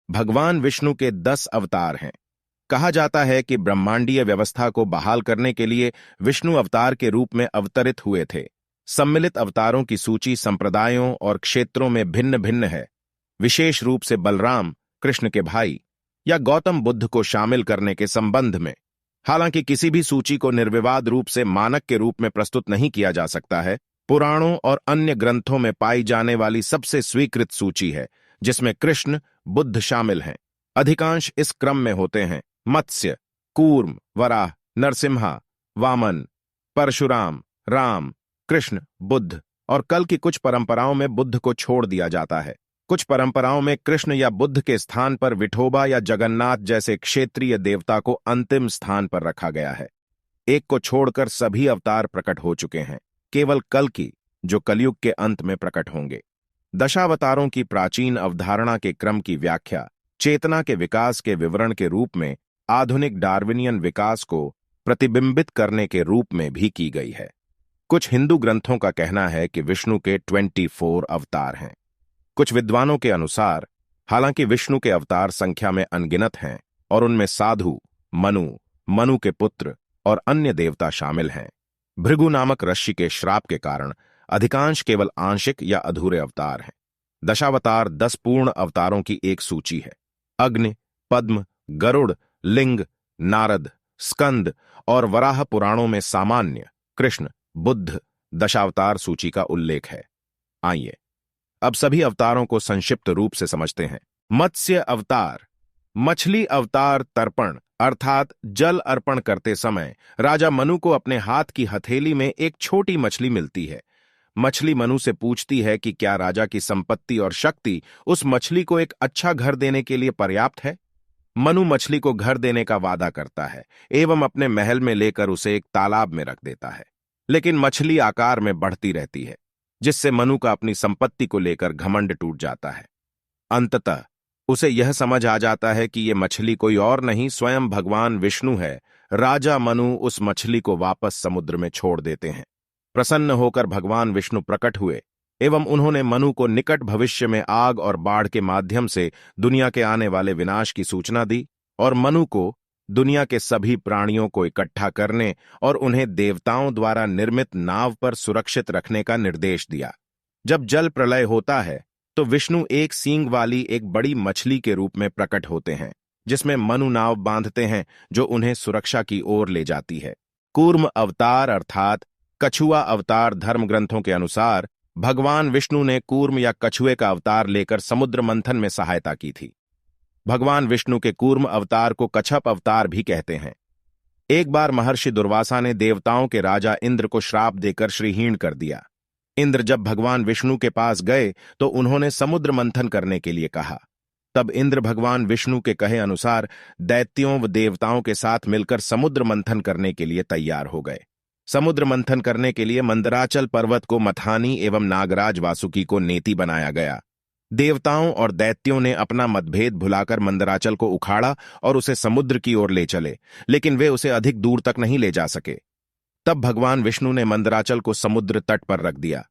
भगवान विष्णु के 10 अवतार हैं। कहा जाता है कि ब्रह्मांडीय व्यवस्था को बहाल करने के लिए विष्णु अवतार के रूप में अवतरित हुए थे। सम्मिलित अवतारों की सूची संप्रदायों और क्षेत्रों में भिन्न भिन्न है, विशेष रूप से बलराम, कृष्ण के भाई, या गौतम बुद्ध को शामिल करने के संबंध में। हालांकि किसी भी सूची को निर्विवाद रूप से मानक के रूप में प्रस्तुत नहीं किया जा सकता है, पुराणों और अन्य ग्रंथों में पाई जाने वाली सबसे स्वीकृत सूची है, जिसमें कृष्ण, बुद्ध शामिल हैं। अधिकांश इस क्रम में होते हैं: मत्स्य, कूर्म, वराह, नरसिम्हा, वामन, परशुराम, राम, कृष्ण, बुद्ध। और कल की कुछ परंपराओं में बुद्ध को छोड़ दिया जाता है। कुछ परंपराओं में कृष्ण या बुद्ध के स्थान पर विठोबा या जगन्नाथ जैसे क्षेत्रीय देवता को अंतिम स्थान पर रखा गया है। एक को छोड़कर सभी अवतार प्रकट हो चुके हैं, केवल कल की, जो कलयुग के अंत में प्रकट होंगे। दशावतारों की प्राचीन अवधारणा के क्रम की व्याख्या चेतना के विकास के विवरण के रूप में आधुनिक डार्विनियन विकास को प्रतिबिंबित करने के रूप में भी की गई है। कुछ हिंदू ग्रंथों का कहना है कि विष्णु के 24 अवतार हैं। कुछ विद्वानों के अनुसार हालांकि विष्णु के अवतार संख्या में अनगिनत हैं और उनमें साधु, मनु, मनु के पुत्र और अन्य देवता शामिल हैं। भृगु नामक ऋषि के श्राप के कारण अधिकांश केवल आंशिक या अधूरे अवतार हैं। दशावतार 10 पूर्ण अवतारों की एक सूची है। अग्नि, पद्म, गरुड़, लिंग, नारद, स्कंद और वराह पुराणों में सामान्य, कृष्ण, बुद्ध दशावतार सूची का उल्लेख है। आइए अब सभी अवतारों को संक्षिप्त रूप से समझते हैं। मत्स्य अवतार। मछली अवतार तर्पण अर्थात जल अर्पण करते समय राजा मनु को अपने हाथ की हथेली में एक छोटी मछली मिलती है। मछली मनु से पूछती है कि क्या राजा की संपत्ति और शक्ति उस मछली को एक अच्छा घर देने के लिए पर्याप्त है। मनु मछली को घर देने का वादा करता है एवं अपने महल में लेकर उसे एक तालाब में रख देता है, लेकिन मछली आकार में बढ़ती रहती है, जिससे मनु का अपनी संपत्ति को लेकर घमंड टूट जाता है। अंततः उसे यह समझ आ जाता है कि यह मछली कोई और नहीं, स्वयं भगवान विष्णु है। राजा मनु उस मछली को वापस समुद्र में छोड़ देते हैं। प्रसन्न होकर भगवान विष्णु प्रकट हुए एवं उन्होंने मनु को निकट भविष्य में आग और बाढ़ के माध्यम से दुनिया के आने वाले विनाश की सूचना दी और मनु को दुनिया के सभी प्राणियों को इकट्ठा करने और उन्हें देवताओं द्वारा निर्मित नाव पर सुरक्षित रखने का निर्देश दिया। जब जल प्रलय होता है तो विष्णु एक सींग वाली एक बड़ी मछली के रूप में प्रकट होते हैं, जिसमें मनु नाव बांधते हैं जो उन्हें सुरक्षा की ओर ले जाती है। कूर्म अवतार अर्थात कछुआ अवतार। धर्म ग्रंथों के अनुसार भगवान विष्णु ने कूर्म या कछुए का अवतार लेकर समुद्र मंथन में सहायता की थी। भगवान विष्णु के कूर्म अवतार को कच्छप अवतार भी कहते हैं। एक बार महर्षि दुर्वासा ने देवताओं के राजा इंद्र को श्राप देकर श्रीहीन कर दिया। इंद्र जब भगवान विष्णु के पास गए तो उन्होंने समुद्र मंथन करने के लिए कहा। तब इंद्र भगवान विष्णु के कहे अनुसार दैत्यों व देवताओं के साथ मिलकर समुद्र मंथन करने के लिए तैयार हो गए। समुद्र मंथन करने के लिए मंदराचल पर्वत को मथानी एवं नागराज वासुकी को नेति बनाया गया। देवताओं और दैत्यों ने अपना मतभेद भुलाकर मंदराचल को उखाड़ा और उसे समुद्र की ओर ले चले, लेकिन वे उसे अधिक दूर तक नहीं ले जा सके। तब भगवान विष्णु ने मंदराचल को समुद्र तट पर रख दिया।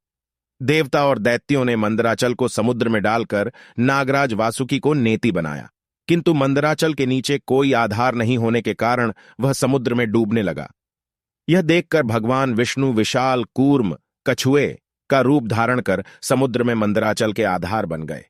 देवता और दैत्यों ने मंदराचल को समुद्र में डालकर नागराज वासुकी को नेति बनाया, किंतु मंदराचल के नीचे कोई आधार नहीं होने के कारण वह समुद्र में डूबने लगा। यह देखकर भगवान विष्णु विशाल कूर्म कछुए का रूप धारण कर समुद्र में मंदराचल के आधार बन गए।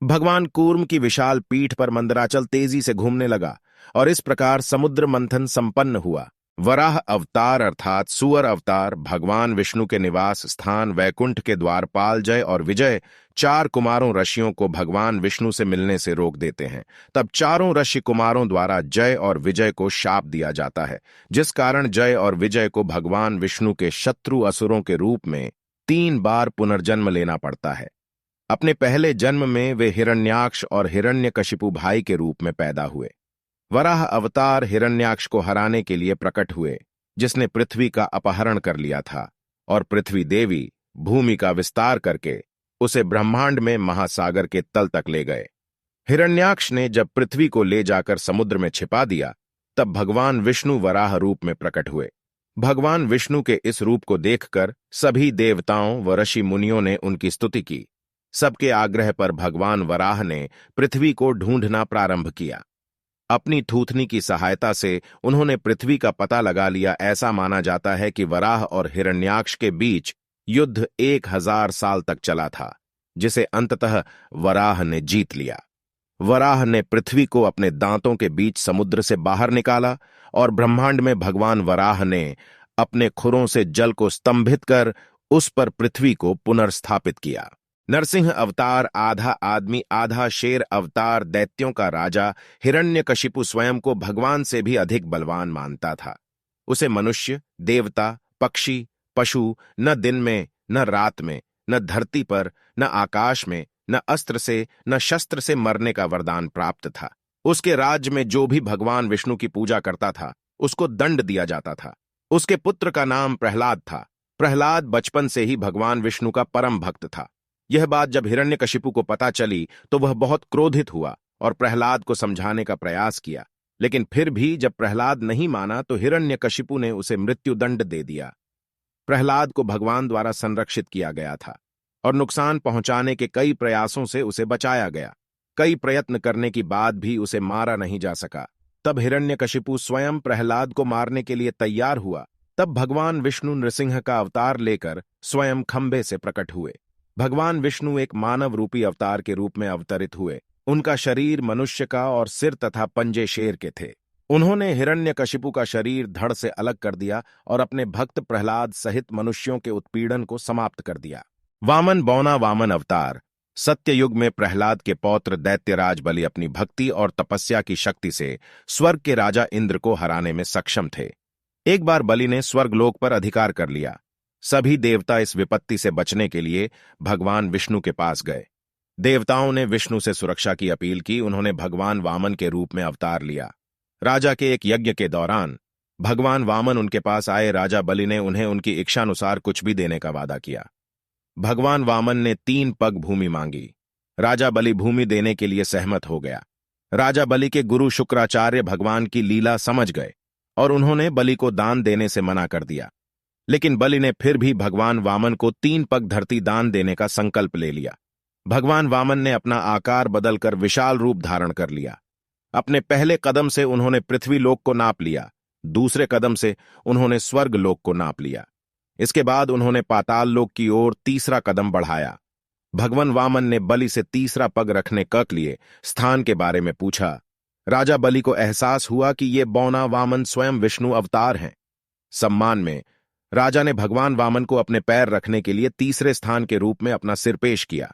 भगवान कूर्म की विशाल पीठ पर मंदराचल तेजी से घूमने लगा और इस प्रकार समुद्र मंथन संपन्न हुआ। वराह अवतार अर्थात सुअर अवतार। भगवान विष्णु के निवास स्थान वैकुंठ के द्वारपाल जय और विजय 4 कुमारों ऋषियों को भगवान विष्णु से मिलने से रोक देते हैं। तब चारों ऋषि कुमारों द्वारा जय और विजय को शाप दिया जाता है, जिस कारण जय और विजय को भगवान विष्णु के शत्रु असुरों के रूप में 3 बार पुनर्जन्म लेना पड़ता है। अपने पहले जन्म में वे हिरण्याक्ष और हिरण्यकशिपु भाई के रूप में पैदा हुए। वराह अवतार हिरण्याक्ष को हराने के लिए प्रकट हुए, जिसने पृथ्वी का अपहरण कर लिया था, और पृथ्वी देवी भूमि का विस्तार करके उसे ब्रह्मांड में महासागर के तल तक ले गए। हिरण्याक्ष ने जब पृथ्वी को ले जाकर समुद्र में छिपा दिया, तब भगवान विष्णु वराह रूप में प्रकट हुए। भगवान विष्णु के इस रूप को देखकर सभी देवताओं व ऋषि मुनियों ने उनकी स्तुति की। सबके आग्रह पर भगवान वराह ने पृथ्वी को ढूंढना प्रारंभ किया। अपनी थूथनी की सहायता से उन्होंने पृथ्वी का पता लगा लिया। ऐसा माना जाता है कि वराह और हिरण्याक्ष के बीच युद्ध 1000 साल तक चला था, जिसे अंततः वराह ने जीत लिया। वराह ने पृथ्वी को अपने दांतों के बीच समुद्र से बाहर निकाला और ब्रह्मांड में भगवान वराह ने अपने खुरों से जल को स्तंभित कर उस पर पृथ्वी को पुनर्स्थापित किया। नरसिंह अवतार आधा आदमी आधा शेर अवतार दैत्यों का राजा हिरण्यकशिपु स्वयं को भगवान से भी अधिक बलवान मानता था। उसे मनुष्य, देवता, पक्षी, पशु न दिन में, न रात में, न धरती पर, न आकाश में, न अस्त्र से, न शस्त्र से मरने का वरदान प्राप्त था। उसके राज्य में जो भी भगवान विष्णु की पूजा करता था, उसको दंड दिया जाता था। उसके पुत्र का नाम प्रहलाद था। प्रहलाद बचपन से ही भगवान विष्णु का परम भक्त था। यह बात जब हिरण्यकशिपु को पता चली तो वह बहुत क्रोधित हुआ और प्रहलाद को समझाने का प्रयास किया, लेकिन फिर भी जब प्रहलाद नहीं माना तो हिरण्यकशिपु ने उसे मृत्युदंड दे दिया। प्रहलाद को भगवान द्वारा संरक्षित किया गया था और नुकसान पहुंचाने के कई प्रयासों से उसे बचाया गया। कई प्रयत्न करने के बाद भी उसे मारा नहीं जा सका। तब हिरण्यकशिपु स्वयं प्रहलाद को मारने के लिए तैयार हुआ। तब भगवान विष्णु नृसिंह का अवतार लेकर स्वयं खंबे से प्रकट हुए। भगवान विष्णु एक मानव रूपी अवतार के रूप में अवतरित हुए। उनका शरीर मनुष्य का और सिर तथा पंजे शेर के थे। उन्होंने हिरण्यकशिपु का शरीर धड़ से अलग कर दिया और अपने भक्त प्रहलाद सहित मनुष्यों के उत्पीड़न को समाप्त कर दिया। वामन बौना वामन अवतार। सत्ययुग में प्रहलाद के पौत्र दैत्यराज बलि अपनी भक्ति और तपस्या की शक्ति से स्वर्ग के राजा इंद्र को हराने में सक्षम थे। एक बार बलि ने स्वर्गलोक पर अधिकार कर लिया। सभी देवता इस विपत्ति से बचने के लिए भगवान विष्णु के पास गए। देवताओं ने विष्णु से सुरक्षा की अपील की। उन्होंने भगवान वामन के रूप में अवतार लिया। राजा के एक यज्ञ के दौरान भगवान वामन उनके पास आए। राजा बलि ने उन्हें उनकी इच्छानुसार कुछ भी देने का वादा किया। भगवान वामन ने 3 पग भूमि मांगी। राजा बलि भूमि देने के लिए सहमत हो गया। राजा बलि के गुरु शुक्राचार्य भगवान की लीला समझ गए और उन्होंने बलि को दान देने से मना कर दिया। लेकिन बलि ने फिर भी भगवान वामन को 3 पग धरती दान देने का संकल्प ले लिया। भगवान वामन ने अपना आकार बदलकर विशाल रूप धारण कर लिया। अपने पहले कदम से उन्होंने पृथ्वी लोक को नाप लिया। दूसरे कदम से उन्होंने स्वर्ग लोक को नाप लिया। इसके बाद उन्होंने पाताल लोक की ओर तीसरा कदम बढ़ाया। भगवान वामन ने बलि से तीसरा पग रखने के लिए स्थान के बारे में पूछा। राजा बलि को एहसास हुआ कि ये बौना वामन स्वयं विष्णु अवतार हैं। सम्मान में राजा ने भगवान वामन को अपने पैर रखने के लिए तीसरे स्थान के रूप में अपना सिर पेश किया।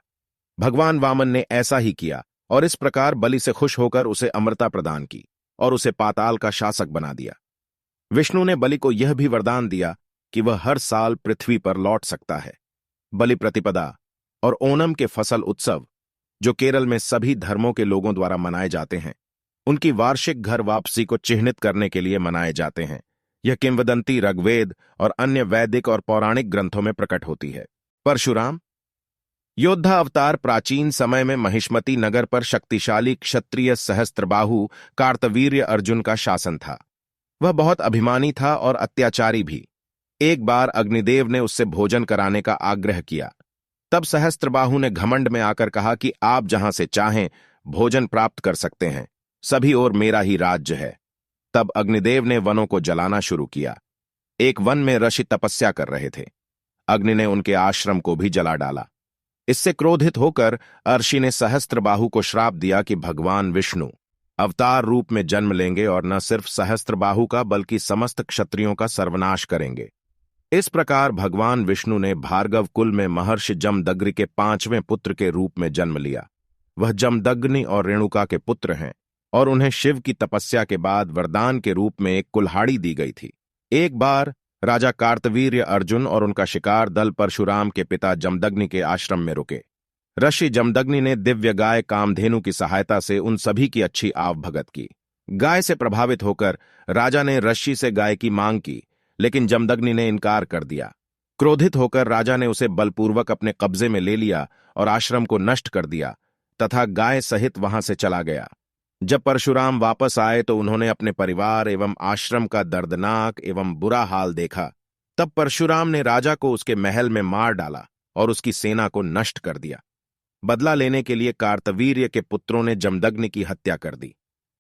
भगवान वामन ने ऐसा ही किया और इस प्रकार बलि से खुश होकर उसे अमरता प्रदान की और उसे पाताल का शासक बना दिया। विष्णु ने बलि को यह भी वरदान दिया कि वह हर साल पृथ्वी पर लौट सकता है। बलि प्रतिपदा और ओणम के फसल उत्सव, जो केरल में सभी धर्मों के लोगों द्वारा मनाए जाते हैं, उनकी वार्षिक घर वापसी को चिह्नित करने के लिए मनाए जाते हैं। यह किंवदंती ऋग्वेद और अन्य वैदिक और पौराणिक ग्रंथों में प्रकट होती है। परशुराम योद्धा अवतार प्राचीन समय में महिष्मती नगर पर शक्तिशाली क्षत्रिय सहस्त्रबाहु कार्तवीर्य अर्जुन का शासन था। वह बहुत अभिमानी था और अत्याचारी भी। एक बार अग्निदेव ने उससे भोजन कराने का आग्रह किया। तब सहस्त्रबाहु ने घमंड में आकर कहा कि आप जहां से चाहें भोजन प्राप्त कर सकते हैं, सभी ओर मेरा ही राज्य है। तब अग्निदेव ने वनों को जलाना शुरू किया। एक वन में ऋषि तपस्या कर रहे थे। अग्नि ने उनके आश्रम को भी जला डाला। इससे क्रोधित होकर अर्षि ने सहस्त्रबाहु को श्राप दिया कि भगवान विष्णु अवतार रूप में जन्म लेंगे और न सिर्फ सहस्त्रबाहु का बल्कि समस्त क्षत्रियों का सर्वनाश करेंगे। इस प्रकार भगवान विष्णु ने भार्गव कुल में महर्षि जमदग्नि के 5वें पुत्र के रूप में जन्म लिया। वह जमदग्नि और रेणुका के पुत्र हैं और उन्हें शिव की तपस्या के बाद वरदान के रूप में एक कुल्हाड़ी दी गई थी। एक बार राजा कार्तवीर्य अर्जुन और उनका शिकार दल परशुराम के पिता जमदग्नि के आश्रम में रुके। ऋषि जमदग्नि ने दिव्य गाय कामधेनु की सहायता से उन सभी की अच्छी आवभगत की। गाय से प्रभावित होकर राजा ने ऋषि से गाय की मांग की, लेकिन जमदग्नि ने इनकार कर दिया। क्रोधित होकर राजा ने उसे बलपूर्वक अपने कब्जे में ले लिया और आश्रम को नष्ट कर दिया तथा गाय सहित वहां से चला गया। जब परशुराम वापस आए तो उन्होंने अपने परिवार एवं आश्रम का दर्दनाक एवं बुरा हाल देखा। तब परशुराम ने राजा को उसके महल में मार डाला और उसकी सेना को नष्ट कर दिया। बदला लेने के लिए कार्तवीर्य के पुत्रों ने जमदग्नि की हत्या कर दी।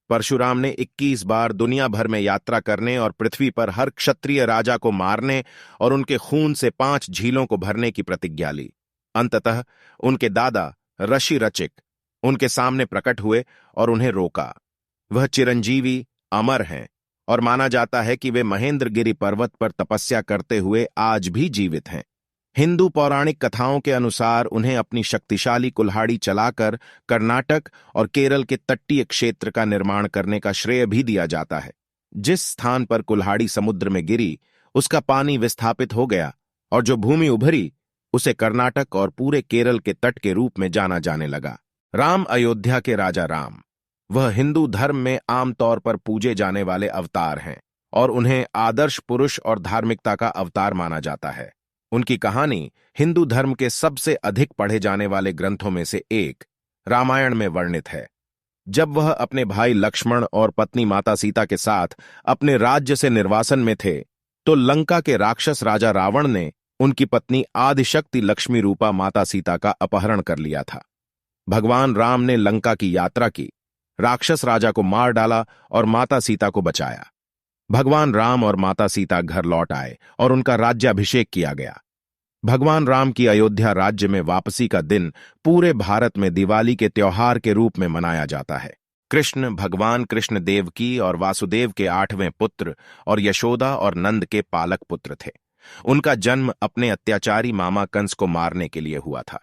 परशुराम ने 21 बार दुनिया भर में यात्रा करने और पृथ्वी पर हर क्षत्रिय राजा को मारने और उनके खून से 5 झीलों को भरने की प्रतिज्ञा ली। अंततः उनके दादा ऋषि रचिक उनके सामने प्रकट हुए और उन्हें रोका। वह चिरंजीवी अमर हैं और माना जाता है कि वे महेंद्रगिरी पर्वत पर तपस्या करते हुए आज भी जीवित हैं। हिंदू पौराणिक कथाओं के अनुसार उन्हें अपनी शक्तिशाली कुल्हाड़ी चलाकर कर्नाटक और केरल के तटीय क्षेत्र का निर्माण करने का श्रेय भी दिया जाता है। जिस स्थान पर कुल्हाड़ी समुद्र में गिरी उसका पानी विस्थापित हो गया और जो भूमि उभरी उसे कर्नाटक और पूरे केरल के तट के रूप में जाना जाने लगा। राम, अयोध्या के राजा राम, वह हिंदू धर्म में आमतौर पर पूजे जाने वाले अवतार हैं और उन्हें आदर्श पुरुष और धार्मिकता का अवतार माना जाता है। उनकी कहानी हिंदू धर्म के सबसे अधिक पढ़े जाने वाले ग्रंथों में से एक रामायण में वर्णित है। जब वह अपने भाई लक्ष्मण और पत्नी माता सीता के साथ अपने राज्य से निर्वासन में थे तो लंका के राक्षस राजा रावण ने उनकी पत्नी आदिशक्ति लक्ष्मी रूपा माता सीता का अपहरण कर लिया था। भगवान राम ने लंका की यात्रा की, राक्षस राजा को मार डाला और माता सीता को बचाया। भगवान राम और माता सीता घर लौट आए और उनका राज्याभिषेक किया गया। भगवान राम की अयोध्या राज्य में वापसी का दिन पूरे भारत में दिवाली के त्योहार के रूप में मनाया जाता है। कृष्ण भगवान कृष्ण देवकी और वासुदेव के 8वें पुत्र और यशोदा और नंद के पालक पुत्र थे। उनका जन्म अपने अत्याचारी मामा कंस को मारने के लिए हुआ था।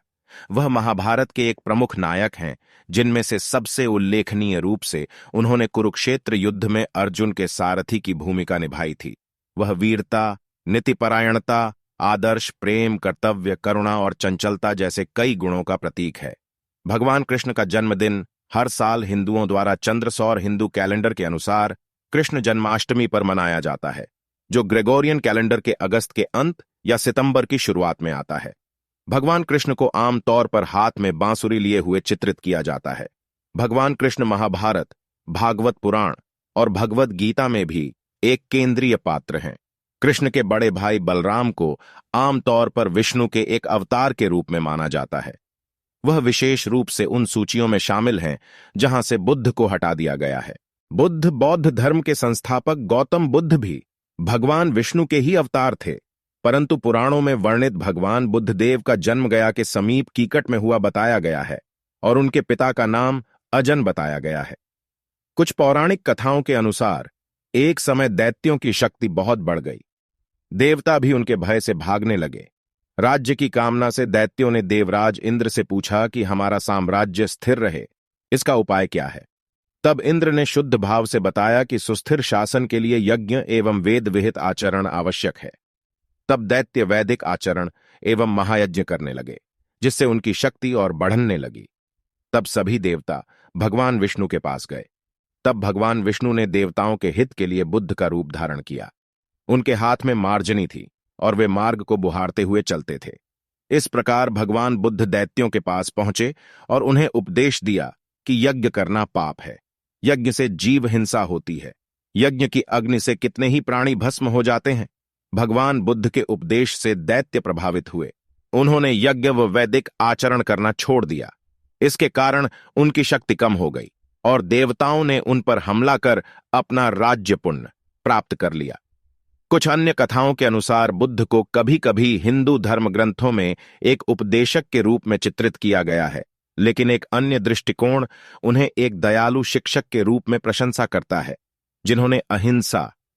वह महाभारत के एक प्रमुख नायक हैं जिनमें से सबसे उल्लेखनीय रूप से उन्होंने कुरुक्षेत्र युद्ध में अर्जुन के सारथी की भूमिका निभाई थी। वह वीरता, नीतिपरायणता, आदर्श, प्रेम, कर्तव्य, करुणा और चंचलता जैसे कई गुणों का प्रतीक है। भगवान कृष्ण का जन्मदिन हर साल हिंदुओं द्वारा चंद्रसौर हिंदू कैलेंडर के अनुसार कृष्ण जन्माष्टमी पर मनाया जाता है, जो ग्रेगोरियन कैलेंडर के अगस्त के अंत या सितंबर की शुरुआत में आता है। भगवान कृष्ण को आम तौर पर हाथ में बांसुरी लिए हुए चित्रित किया जाता है। भगवान कृष्ण महाभारत, भागवत पुराण और भगवत गीता में भी एक केंद्रीय पात्र हैं। कृष्ण के बड़े भाई बलराम को आमतौर पर विष्णु के एक अवतार के रूप में माना जाता है। वह विशेष रूप से उन सूचियों में शामिल हैं जहां से बुद्ध को हटा दिया गया है। बौद्ध धर्म के संस्थापक गौतम बुद्ध भी भगवान विष्णु के ही अवतार थे, परंतु पुराणों में वर्णित भगवान बुद्धदेव का जन्म गया के समीप कीकट में हुआ बताया गया है और उनके पिता का नाम अजन बताया गया है। कुछ पौराणिक कथाओं के अनुसार एक समय दैत्यों की शक्ति बहुत बढ़ गई। देवता भी उनके भय से भागने लगे। राज्य की कामना से दैत्यों ने देवराज इंद्र से पूछा कि हमारा साम्राज्य स्थिर रहे, इसका उपाय क्या है। तब इंद्र ने शुद्ध भाव से बताया कि सुस्थिर शासन के लिए यज्ञ एवं वेद विहित आचरण आवश्यक है। तब दैत्य वैदिक आचरण एवं महायज्ञ करने लगे, जिससे उनकी शक्ति और बढ़ने लगी। तब सभी देवता भगवान विष्णु के पास गए। तब भगवान विष्णु ने देवताओं के हित के लिए बुद्ध का रूप धारण किया। उनके हाथ में मार्जनी थी और वे मार्ग को बुहारते हुए चलते थे। इस प्रकार भगवान बुद्ध दैत्यों के पास पहुंचे और उन्हें उपदेश दिया कि यज्ञ करना पाप है। यज्ञ से जीव हिंसा होती है। यज्ञ की अग्नि से कितने ही प्राणी भस्म हो जाते हैं। भगवान बुद्ध के उपदेश से दैत्य प्रभावित हुए। उन्होंने यज्ञ व वैदिक आचरण करना छोड़ दिया। इसके कारण उनकी शक्ति कम हो गई और देवताओं ने उन पर हमला कर अपना राज्य पुण्य प्राप्त कर लिया। कुछ अन्य कथाओं के अनुसार बुद्ध को कभी कभी हिंदू धर्म ग्रंथों में एक उपदेशक के रूप में चित्रित किया गया है, लेकिन एक अन्य दृष्टिकोण उन्हें एक दयालु शिक्षक के रूप में प्रशंसा करता है, जिन्होंने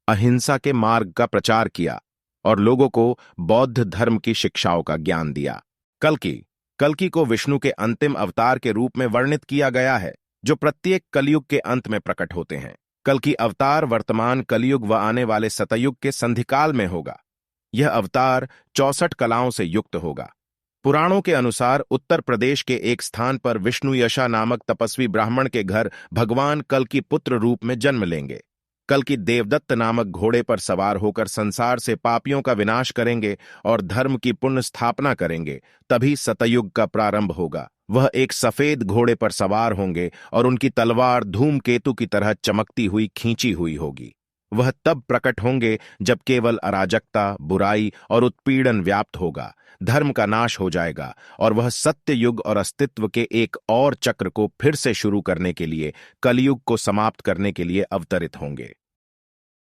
अहिंसा के मार्ग का प्रचार किया और लोगों को बौद्ध धर्म की शिक्षाओं का ज्ञान दिया। कल्कि को विष्णु के अंतिम अवतार के रूप में वर्णित किया गया है, जो प्रत्येक कलयुग के अंत में प्रकट होते हैं। कल्कि अवतार वर्तमान कलयुग व आने वाले सतयुग के संधिकाल में होगा। यह अवतार 64 कलाओं से युक्त होगा। पुराणों के अनुसार उत्तर प्रदेश के एक स्थान पर विष्णु यशा नामक तपस्वी ब्राह्मण के घर भगवान कल्कि पुत्र रूप में जन्म लेंगे। कल्कि देवदत्त नामक घोड़े पर सवार होकर संसार से पापियों का विनाश करेंगे और धर्म की पुण्य स्थापना करेंगे। तभी सतयुग का प्रारंभ होगा। वह एक सफेद घोड़े पर सवार होंगे और उनकी तलवार धूमकेतु की तरह चमकती हुई खींची हुई होगी। वह तब प्रकट होंगे जब केवल अराजकता, बुराई और उत्पीड़न व्याप्त होगा, धर्म का नाश हो जाएगा और वह सत्य युग और अस्तित्व के एक और चक्र को फिर से शुरू करने के लिए, कलयुग को समाप्त करने के लिए अवतरित होंगे।